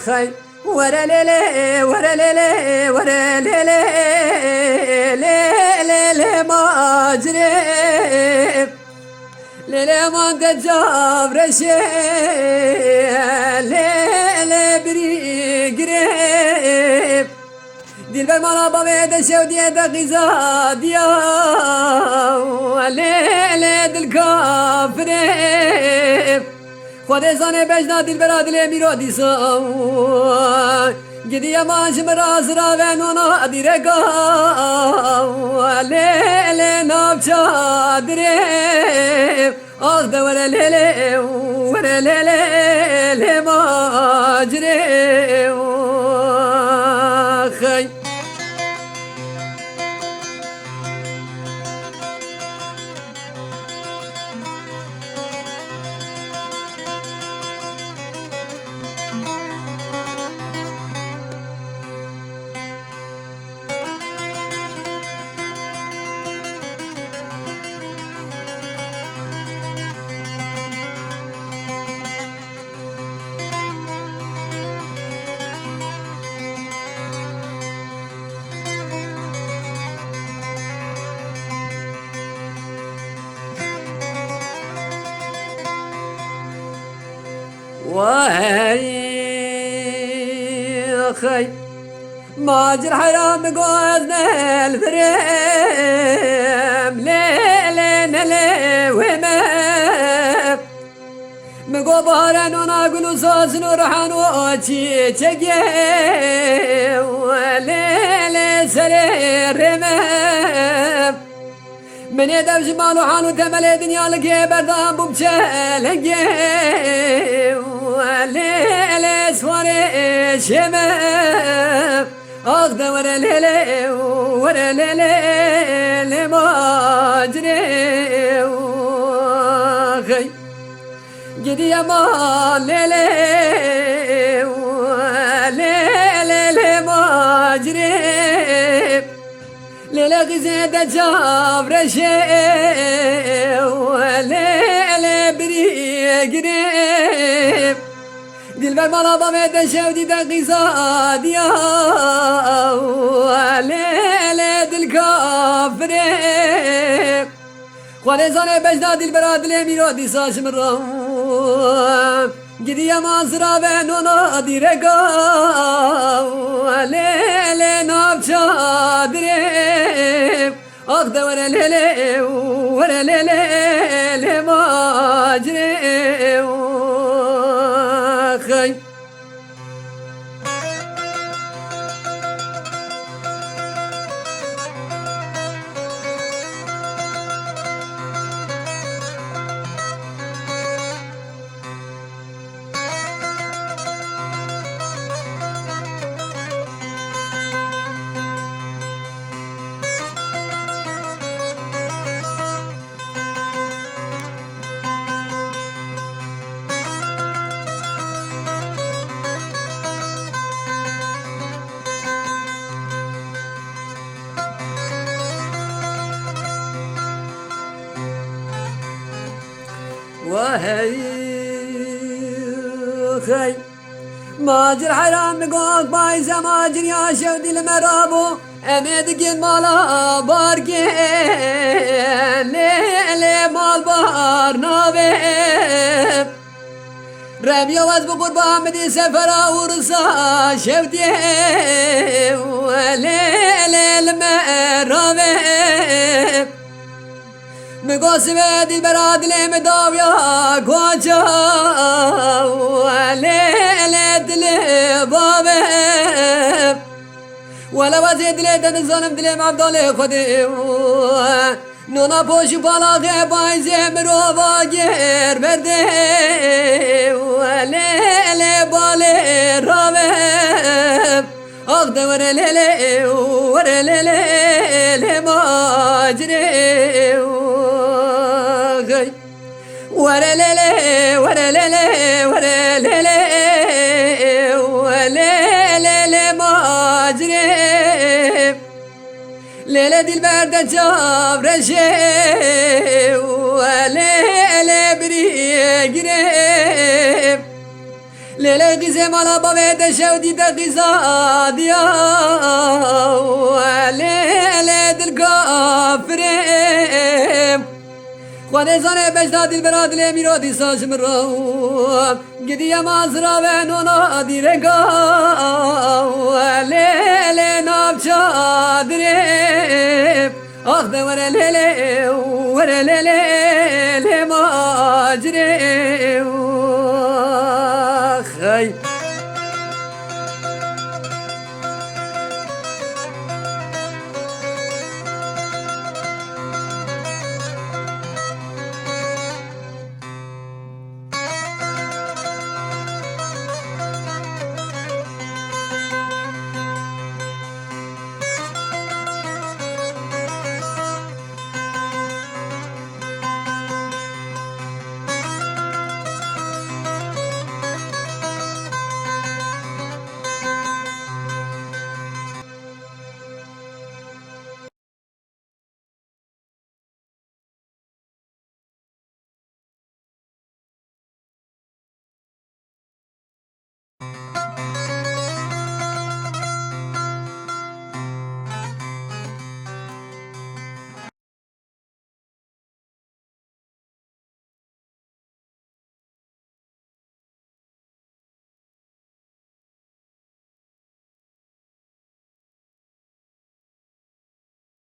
خي ورا ليلي ورا ليلي ورا ليلي ليلي ما أجري ليلي ما تجاب رشي ليلي بري قريب دل برمانا بابي دشو دي دقيزا ديا ليلي دل كافريب خود زانه بجنا دل برا دل میرو دیسا گدی ماش مراز را و نونا دیرگا لیل ناب چادره آخ دور لیل ور لیل ماجره خی وهي خي ماجر حرام قوزنا الفريم ليلنا لي وما مقو بارن وناقل صوص نورحان وشي تشقي وليل سرير رمام من يدب جمال وحانو تمل دنيا لكي بردان ببشالكي وليل سواري شمام أخذ ورا ليلي ورا ليلي ماجري خي جدي يا ما ليلي ليلي ماجري ليلة غزيدة جاب رشي وليلة بري قريب دل بر مالا بامد شودي دقيزة ديا وليلة دل كافريب خوانزانه بجنا دل برا دل میرو دیسا شمرام گیدی یا مانسرا و نونا دیرگا لیل ناب چادریم آخ دور لیل ور لیل ماجریم خی وهي خي ماجر حرام نقوق بايزة ماجر يا شودي المرابو أمد قد مالا باركين ليلي مال بار نابي رمي وز بقربان مدي سفرا ورسا شودي وليلي المرابي مقاسم دل برا دل مداويا قواجا وليل دل بابا ولا وزي دل دن ظلم دل مبدال خودي نونا پوش بالا غيبان زمرو واجر برده وليل بالي رابب أخذ ورا ليلي ورا ليلي ماجري ورا ليلي ورا ليلي ورا ليلي ورا ليلي ماجري ليلة دل برد جاب رشي وليلة بري قريب لیلی قیزه مالا باوید شودی ده قیزا دیا لیلی دل کافرم خود زنه بجدا دل برا دل میرادی ساشم رو گدی مازرا و نونا دیرگا لیلی ناب چادرم آخ ده وره لیلی ماجرم خی